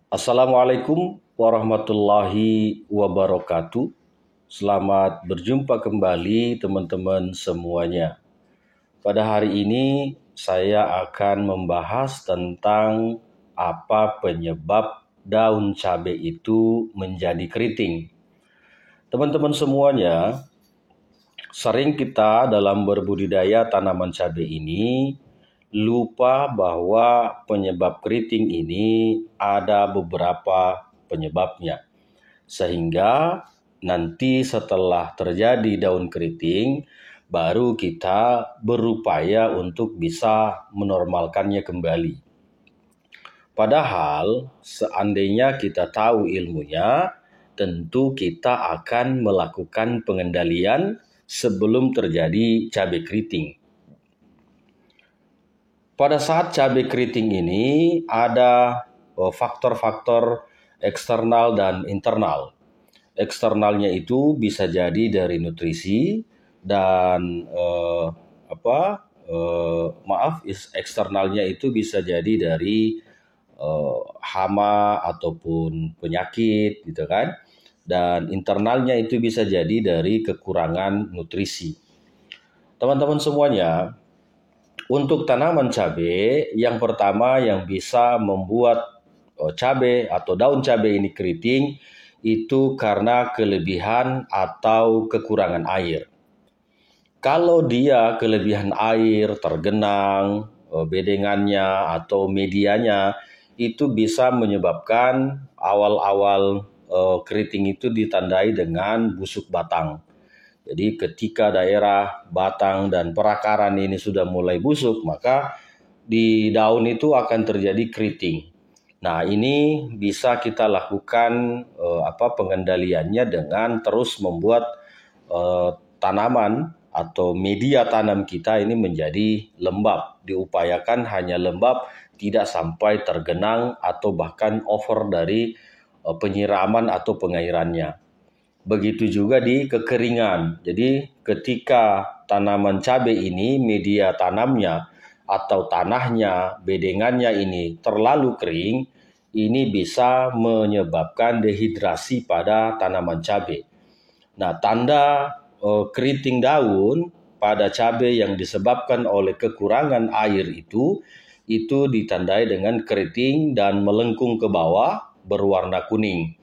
Assalamualaikum warahmatullahi wabarakatuh. Selamat berjumpa kembali teman-teman semuanya. Pada hari ini saya akan membahas tentang apa penyebab daun cabai itu menjadi keriting. Teman-teman semuanya, sering kita dalam berbudidaya tanaman cabai ini lupa bahwa penyebab keriting ini ada beberapa penyebabnya. Sehingga nanti setelah terjadi daun keriting, baru kita berupaya untuk bisa menormalkannya kembali. Padahal seandainya kita tahu ilmunya, tentu kita akan melakukan pengendalian sebelum terjadi cabai keriting. Pada saat cabai keriting ini ada faktor-faktor eksternal dan internal. Eksternalnya itu bisa jadi dari nutrisi dan eksternalnya itu bisa jadi dari hama ataupun penyakit gitu kan. Dan internalnya itu bisa jadi dari kekurangan nutrisi. Teman-teman semuanya, untuk tanaman cabai, yang pertama yang bisa membuat cabai atau daun cabai ini keriting itu karena kelebihan atau kekurangan air. Kalau dia kelebihan air, tergenang, bedengannya atau medianya, itu bisa menyebabkan awal-awal keriting itu ditandai dengan busuk batang. Jadi ketika daerah batang dan perakaran ini sudah mulai busuk, maka di daun itu akan terjadi keriting. Nah, ini bisa kita lakukan pengendaliannya dengan terus membuat tanaman atau media tanam kita ini menjadi lembab. Diupayakan hanya lembab, tidak sampai tergenang atau bahkan over dari penyiraman atau pengairannya. Begitu juga di kekeringan. Jadi ketika tanaman cabai ini media tanamnya atau tanahnya, bedengannya ini terlalu kering, ini bisa menyebabkan dehidrasi pada tanaman cabai. Nah, tanda keriting daun pada cabai yang disebabkan oleh kekurangan air itu ditandai dengan keriting dan melengkung ke bawah berwarna kuning.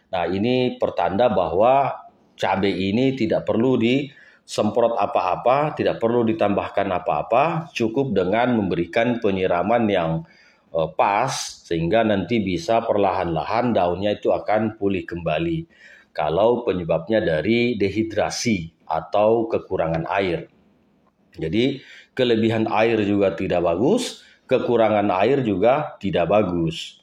Nah, ini pertanda bahwa cabai ini tidak perlu disemprot apa-apa, tidak perlu ditambahkan apa-apa, cukup dengan memberikan penyiraman yang pas, sehingga nanti bisa perlahan-lahan daunnya itu akan pulih kembali. Kalau penyebabnya dari dehidrasi atau kekurangan air. Jadi, kelebihan air juga tidak bagus, kekurangan air juga tidak bagus.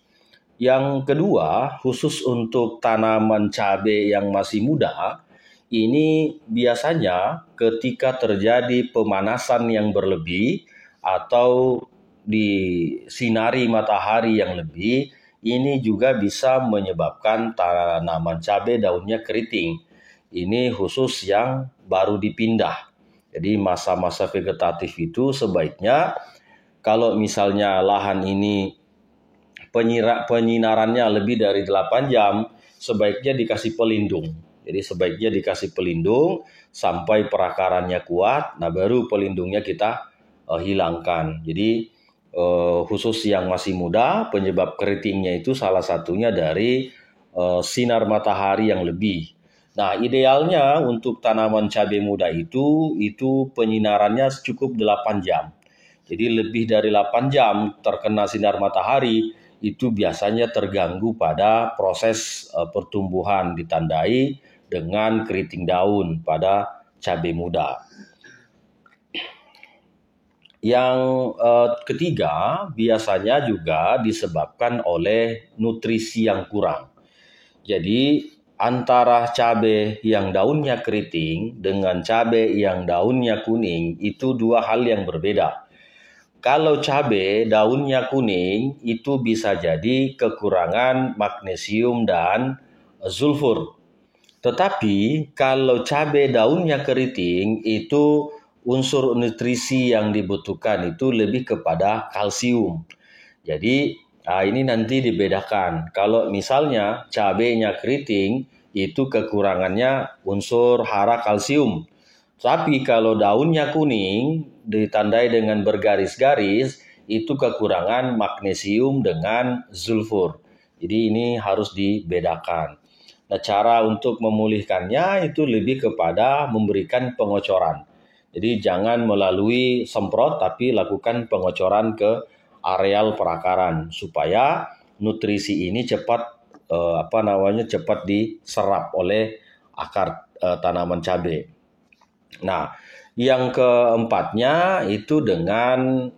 Yang kedua, khusus untuk tanaman cabai yang masih muda, ini biasanya ketika terjadi pemanasan yang berlebih atau disinari matahari yang lebih, ini juga bisa menyebabkan tanaman cabai daunnya keriting. Ini khusus yang baru dipindah. Jadi masa-masa vegetatif itu sebaiknya kalau misalnya lahan ini penyinarannya lebih dari 8 jam, sebaiknya dikasih pelindung. Jadi sebaiknya dikasih pelindung sampai perakarannya kuat, nah baru pelindungnya kita hilangkan. Jadi khusus yang masih muda, penyebab keritingnya itu salah satunya dari sinar matahari yang lebih. Nah, idealnya untuk tanaman cabai muda itu penyinarannya cukup 8 jam. Jadi lebih dari 8 jam terkena sinar matahari, itu biasanya terganggu pada proses pertumbuhan, ditandai dengan keriting daun pada cabai muda. Yang ketiga biasanya juga disebabkan oleh nutrisi yang kurang. Jadi antara cabai yang daunnya keriting dengan cabai yang daunnya kuning itu dua hal yang berbeda. Kalau cabai daunnya kuning itu bisa jadi kekurangan magnesium dan sulfur. Tetapi kalau cabai daunnya keriting itu unsur nutrisi yang dibutuhkan itu lebih kepada kalsium. Jadi Nah, ini nanti dibedakan. Kalau misalnya cabenya keriting, itu kekurangannya unsur hara kalsium. Tapi kalau daunnya kuning, ditandai dengan bergaris-garis, itu kekurangan magnesium dengan sulfur. Jadi ini harus dibedakan. Nah, cara untuk memulihkannya itu lebih kepada memberikan pengocoran. Jadi jangan melalui semprot, tapi lakukan pengocoran ke areal perakaran supaya nutrisi ini cepat diserap oleh akar tanaman cabai. Nah, yang keempatnya itu dengan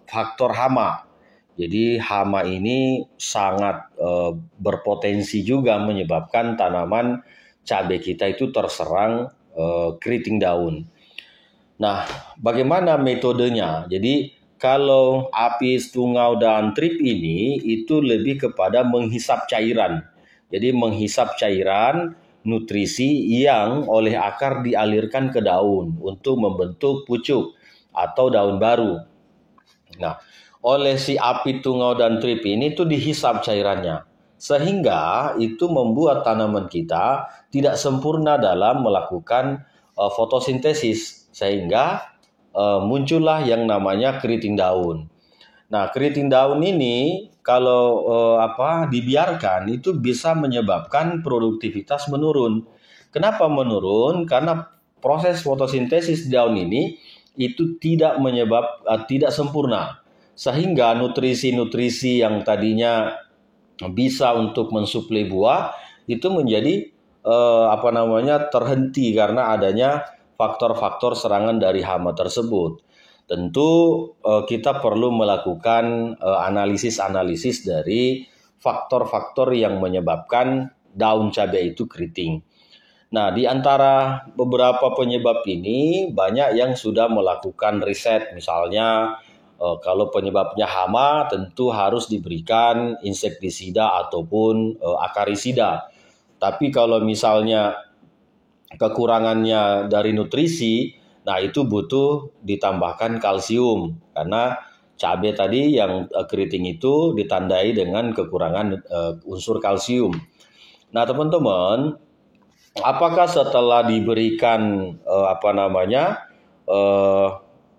faktor hama. Jadi hama ini sangat berpotensi juga menyebabkan tanaman cabai kita itu terserang keriting daun. Nah, bagaimana metodenya? Jadi kalau apis, tungau, dan trip ini itu lebih kepada menghisap cairan. Jadi menghisap cairan nutrisi yang oleh akar dialirkan ke daun untuk membentuk pucuk atau daun baru. Nah, oleh si api, tungau, dan trip ini tuh dihisap cairannya. Sehingga itu membuat tanaman kita tidak sempurna dalam melakukan fotosintesis. Sehingga muncullah yang namanya keriting daun. Nah, keriting daun ini kalau dibiarkan itu bisa menyebabkan produktivitas menurun. Kenapa menurun? Karena proses fotosintesis daun ini itu tidak sempurna. Sehingga nutrisi-nutrisi yang tadinya bisa untuk mensuplai buah itu menjadi terhenti karena adanya faktor-faktor serangan dari hama tersebut. Tentu kita perlu melakukan analisis-analisis dari faktor-faktor yang menyebabkan daun cabai itu keriting. Nah, di antara beberapa penyebab ini banyak yang sudah melakukan riset. Misalnya kalau penyebabnya hama tentu harus diberikan insektisida ataupun akarisida. Tapi kalau misalnya kekurangannya dari nutrisi, nah itu butuh ditambahkan kalsium. Karena cabai tadi yang keriting itu ditandai dengan kekurangan unsur kalsium. Nah, teman-teman, apakah setelah diberikan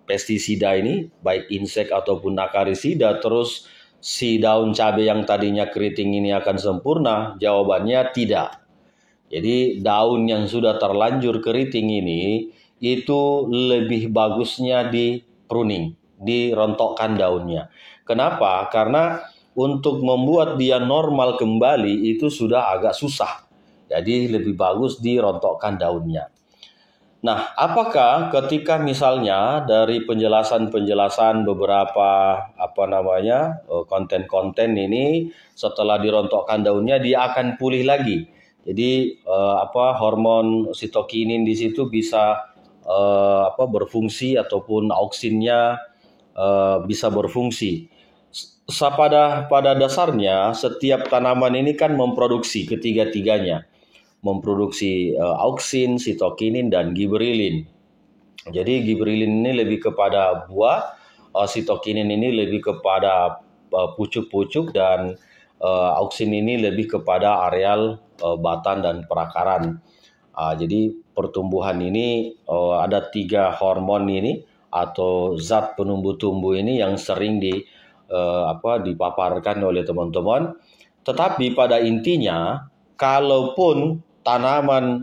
pestisida ini, baik insek ataupun akarisida, terus si daun cabai yang tadinya keriting ini akan sempurna? Jawabannya tidak. Jadi daun yang sudah terlanjur keriting ini itu lebih bagusnya di pruning, dirontokkan daunnya. Kenapa? Karena untuk membuat dia normal kembali itu sudah agak susah. Jadi lebih bagus dirontokkan daunnya. Nah, apakah ketika misalnya dari penjelasan-penjelasan beberapa konten-konten ini setelah dirontokkan daunnya dia akan pulih lagi. Jadi hormon sitokinin di situ bisa berfungsi ataupun auksinnya bisa berfungsi. Pada dasarnya setiap tanaman ini kan memproduksi ketiga-tiganya. Memproduksi auksin, sitokinin, dan gibberellin. Jadi gibberellin ini lebih kepada buah, sitokinin ini lebih kepada pucuk-pucuk, dan auksin ini lebih kepada areal batang dan perakaran. Jadi pertumbuhan ini ada 3 hormon ini atau zat penumbuh tumbuh ini yang sering dipaparkan oleh teman-teman. Tetapi pada intinya, kalaupun tanaman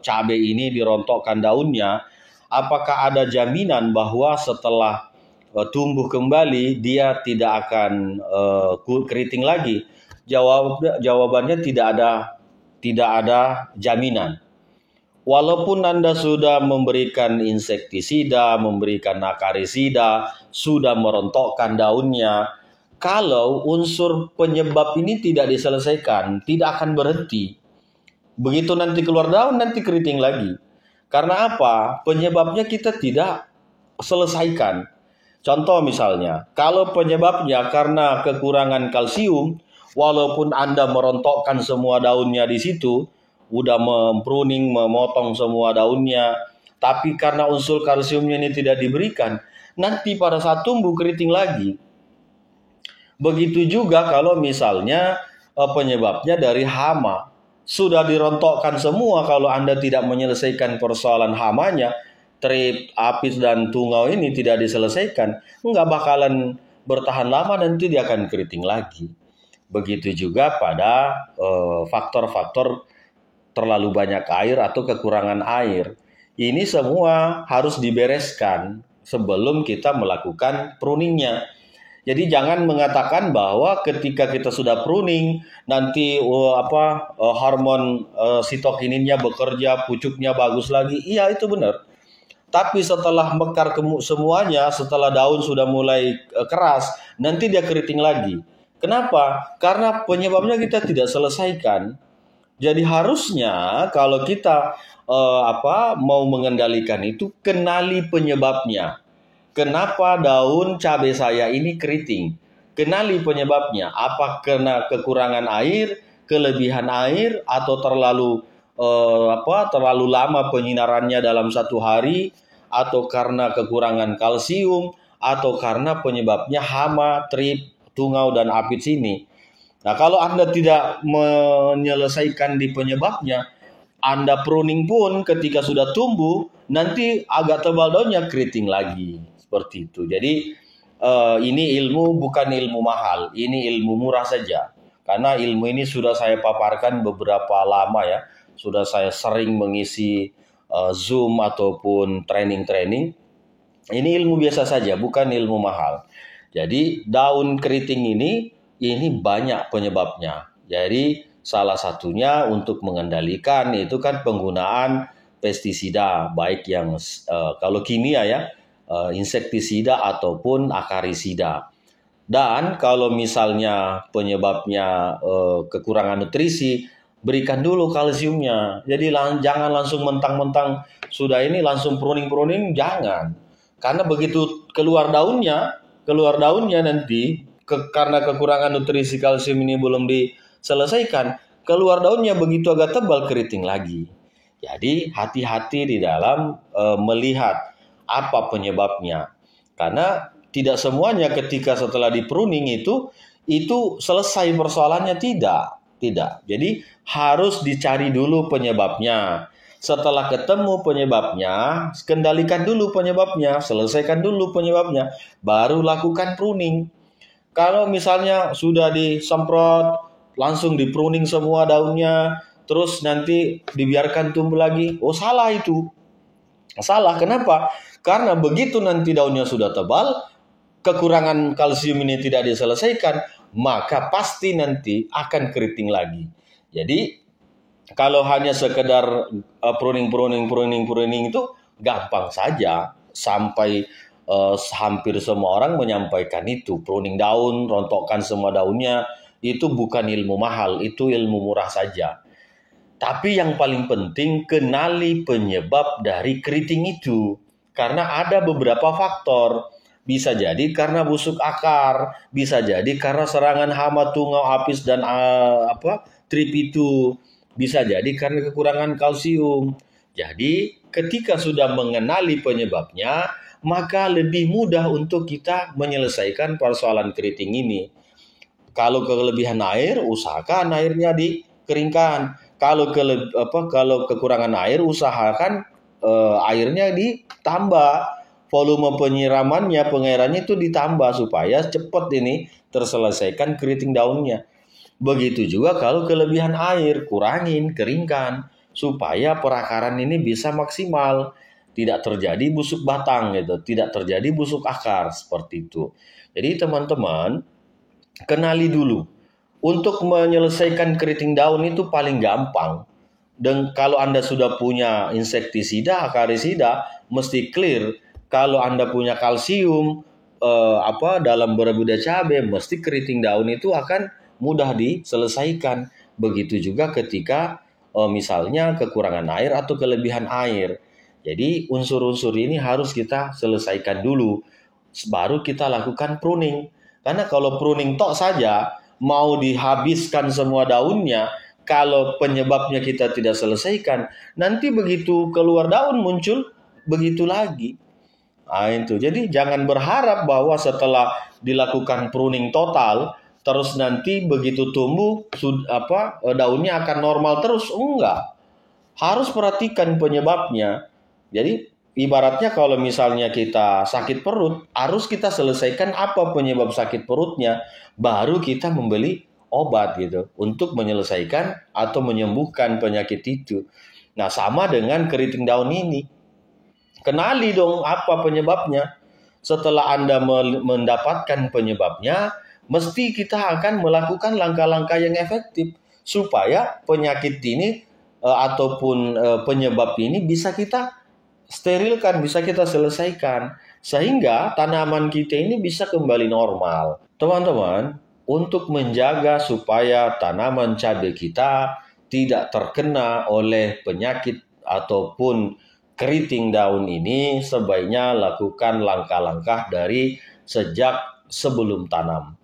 cabai ini dirontokkan daunnya, apakah ada jaminan bahwa setelah tumbuh kembali dia tidak akan keriting lagi? Jawabannya tidak ada jaminan. Walaupun Anda sudah memberikan insektisida, memberikan akarisida, sudah merontokkan daunnya, kalau unsur penyebab ini tidak diselesaikan, tidak akan berhenti. Begitu nanti keluar daun, nanti keriting lagi. Karena apa? Penyebabnya kita tidak selesaikan. Contoh misalnya, kalau penyebabnya karena kekurangan kalsium, walaupun Anda merontokkan semua daunnya di situ, udah mempruning, memotong semua daunnya, tapi karena unsur kalsiumnya ini tidak diberikan, nanti pada saat tumbuh keriting lagi. Begitu juga kalau misalnya penyebabnya dari hama. Sudah dirontokkan semua, kalau Anda tidak menyelesaikan persoalan hamanya, trip, apis, dan tungau ini tidak diselesaikan, nggak bakalan bertahan lama, nanti dia akan keriting lagi. Begitu juga pada faktor-faktor terlalu banyak air atau kekurangan air. Ini semua harus dibereskan sebelum kita melakukan pruningnya. Jadi jangan mengatakan bahwa ketika kita sudah pruning nanti hormon sitokininnya bekerja, pucuknya bagus lagi. Iya, itu benar. Tapi setelah mekar semuanya, setelah daun sudah mulai keras, nanti dia keriting lagi. Kenapa? Karena penyebabnya kita tidak selesaikan. Jadi harusnya kalau kita mau mengendalikan itu, kenali penyebabnya. Kenapa daun cabai saya ini keriting? Kenali penyebabnya. Apa karena kekurangan air, kelebihan air, atau terlalu lama penyinarannya dalam satu hari, atau karena kekurangan kalsium, atau karena penyebabnya hama, trip, tungau, dan apits ini. Nah, kalau Anda tidak menyelesaikan di penyebabnya, Anda pruning pun ketika sudah tumbuh, nanti agak tebal daunnya keriting lagi. Seperti itu. Jadi ini ilmu bukan ilmu mahal, ini ilmu murah saja. Karena ilmu ini sudah saya paparkan beberapa lama ya. Sudah saya sering mengisi Zoom ataupun training-training. Ini ilmu biasa saja, bukan ilmu mahal. Jadi daun keriting ini banyak penyebabnya. Jadi salah satunya untuk mengendalikan itu kan penggunaan pestisida, baik yang kalau kimia ya, insektisida ataupun akarisida. Dan kalau misalnya penyebabnya kekurangan nutrisi, berikan dulu kalsiumnya. Jadi jangan langsung mentang-mentang sudah ini langsung pruning, jangan. Karena begitu keluar daunnya nanti karena kekurangan nutrisi kalsium ini belum diselesaikan, keluar daunnya begitu agak tebal keriting lagi. Jadi hati-hati di dalam melihat apa penyebabnya. Karena tidak semuanya ketika setelah di pruning itu selesai persoalannya, tidak. Jadi harus dicari dulu penyebabnya. Setelah ketemu penyebabnya, kendalikan dulu penyebabnya, selesaikan dulu penyebabnya, baru lakukan pruning. Kalau misalnya sudah disemprot, langsung di pruning semua daunnya, terus nanti dibiarkan tumbuh lagi, salah itu. Salah, kenapa? Karena begitu nanti daunnya sudah tebal, kekurangan kalsium ini tidak diselesaikan, maka pasti nanti akan keriting lagi. Jadi kalau hanya sekedar pruning itu gampang saja, sampai hampir semua orang menyampaikan itu. Pruning daun, rontokkan semua daunnya, itu bukan ilmu mahal, itu ilmu murah saja. Tapi yang paling penting, kenali penyebab dari keriting itu. Karena ada beberapa faktor. Bisa jadi karena busuk akar, bisa jadi karena serangan hama, tungau, apis, dan trip itu. Bisa jadi karena kekurangan kalsium. Jadi ketika sudah mengenali penyebabnya, maka lebih mudah untuk kita menyelesaikan persoalan keriting ini. Kalau kelebihan air, usahakan airnya dikeringkan. Kalau kekurangan air, usahakan airnya ditambah, volume penyiramannya, pengairannya itu ditambah supaya cepat ini terselesaikan keriting daunnya. Begitu juga kalau kelebihan air, kurangin, keringkan supaya perakaran ini bisa maksimal, tidak terjadi busuk batang gitu, tidak terjadi busuk akar seperti itu. Jadi teman-teman, kenali dulu. Untuk menyelesaikan keriting daun itu paling gampang. Dan kalau Anda sudah punya insektisida, akarisida, mesti clear. Kalau Anda punya kalsium dalam berbudidaya cabai, mesti keriting daun itu akan mudah diselesaikan. Begitu juga ketika misalnya kekurangan air atau kelebihan air. Jadi unsur-unsur ini harus kita selesaikan dulu, baru kita lakukan pruning. Karena kalau pruning tok saja, mau dihabiskan semua daunnya, kalau penyebabnya kita tidak selesaikan, nanti begitu keluar daun muncul begitu lagi. Itu. Jadi jangan berharap bahwa setelah dilakukan pruning total, terus nanti begitu tumbuh daunnya akan normal terus. Enggak. Harus perhatikan penyebabnya. Jadi ibaratnya kalau misalnya kita sakit perut, harus kita selesaikan apa penyebab sakit perutnya, baru kita membeli obat gitu untuk menyelesaikan atau menyembuhkan penyakit itu. Nah, sama dengan keriting daun ini. Kenali dong apa penyebabnya. Setelah Anda mendapatkan penyebabnya, mesti kita akan melakukan langkah-langkah yang efektif supaya penyakit ini ataupun penyebab ini bisa kita sterilkan, bisa kita selesaikan. Sehingga tanaman kita ini bisa kembali normal. Teman-teman, untuk menjaga supaya tanaman cabai kita tidak terkena oleh penyakit ataupun keriting daun ini, sebaiknya lakukan langkah-langkah dari sejak sebelum tanam.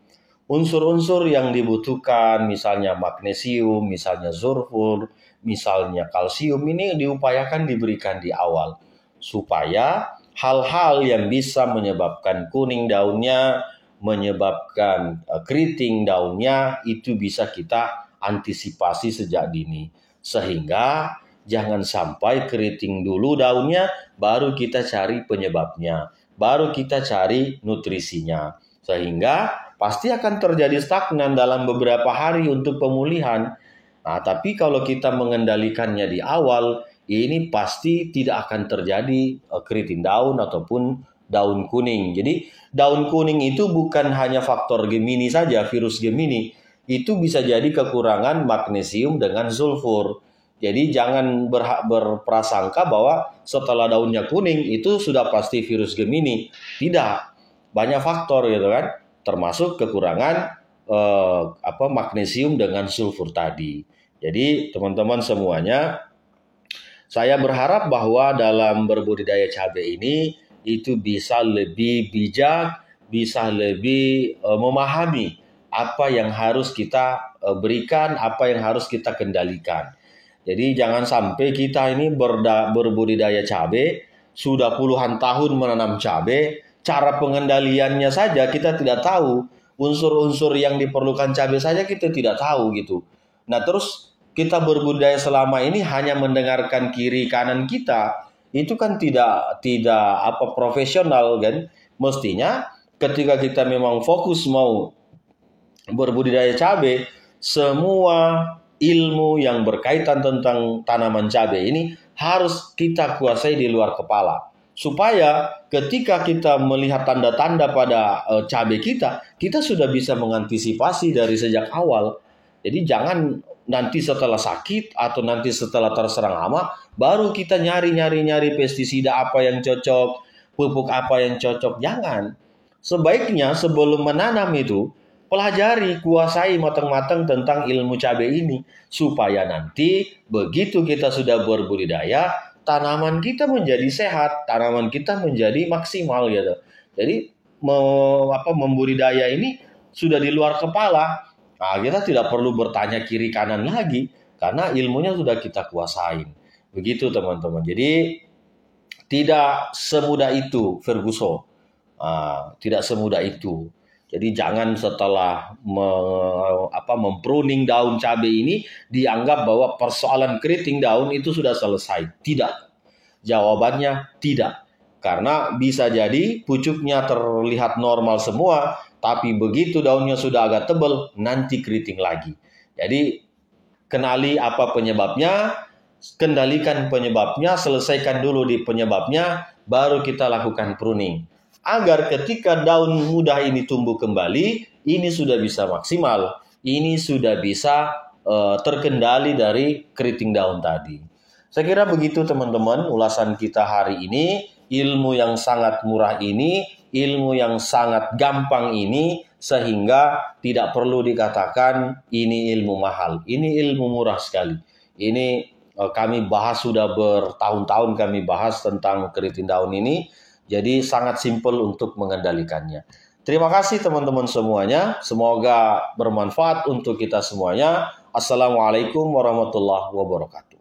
Unsur-unsur yang dibutuhkan, misalnya magnesium, misalnya sulfur, misalnya kalsium, ini diupayakan diberikan di awal. Supaya hal-hal yang bisa menyebabkan kuning daunnya, menyebabkan keriting daunnya, itu bisa kita antisipasi sejak dini. Sehingga jangan sampai keriting dulu daunnya, baru kita cari penyebabnya, baru kita cari nutrisinya. Sehingga pasti akan terjadi stagnan dalam beberapa hari untuk pemulihan. Nah, tapi kalau kita mengendalikannya di awal, ini pasti tidak akan terjadi keriting daun ataupun daun kuning. Jadi daun kuning itu bukan hanya faktor Gemini saja, virus Gemini. Itu bisa jadi kekurangan magnesium dengan sulfur. Jadi jangan berprasangka bahwa setelah daunnya kuning itu sudah pasti virus Gemini. Tidak, banyak faktor gitu kan, termasuk kekurangan magnesium dengan sulfur tadi. Jadi teman-teman semuanya, saya berharap bahwa dalam berbudidaya cabai ini itu bisa lebih bijak, bisa lebih memahami apa yang harus kita berikan, apa yang harus kita kendalikan. Jadi jangan sampai kita ini berbudidaya cabai, sudah puluhan tahun menanam cabai, cara pengendaliannya saja kita tidak tahu. Unsur-unsur yang diperlukan cabai saja kita tidak tahu gitu. Nah, terus kita berbudidaya selama ini hanya mendengarkan kiri kanan kita, itu kan tidak profesional kan. Mestinya ketika kita memang fokus mau berbudidaya cabai, semua ilmu yang berkaitan tentang tanaman cabai ini harus kita kuasai di luar kepala. Supaya ketika kita melihat tanda-tanda pada cabai kita sudah bisa mengantisipasi dari sejak awal. Jadi jangan nanti setelah sakit atau nanti setelah terserang hama, baru kita nyari pestisida apa yang cocok, pupuk apa yang cocok. Jangan. Sebaiknya sebelum menanam itu, pelajari, kuasai matang-matang tentang ilmu cabai ini. Supaya nanti begitu kita sudah berbudidaya, tanaman kita menjadi sehat, tanaman kita menjadi maksimal gitu. Jadi membudidaya ini sudah di luar kepala. Nah, kita tidak perlu bertanya kiri kanan lagi, karena ilmunya sudah kita kuasain. Begitu teman-teman. Jadi tidak semudah itu Ferguson. Tidak semudah itu. Jadi jangan setelah mempruning daun cabai ini dianggap bahwa persoalan keriting daun itu sudah selesai. Tidak. Jawabannya tidak. Karena bisa jadi pucuknya terlihat normal semua, tapi begitu daunnya sudah agak tebal, nanti keriting lagi. Jadi kenali apa penyebabnya, kendalikan penyebabnya, selesaikan dulu di penyebabnya, baru kita lakukan pruning. Agar ketika daun muda ini tumbuh kembali, ini sudah bisa maksimal. Ini sudah bisa terkendali dari keriting daun tadi. Saya kira begitu teman-teman ulasan kita hari ini. Ilmu yang sangat murah ini, ilmu yang sangat gampang ini, sehingga tidak perlu dikatakan ini ilmu mahal. Ini ilmu murah sekali. Ini kami bahas sudah bertahun-tahun kami bahas tentang keriting daun ini. Jadi sangat simpel untuk mengendalikannya. Terima kasih teman-teman semuanya. Semoga bermanfaat untuk kita semuanya. Assalamualaikum warahmatullahi wabarakatuh.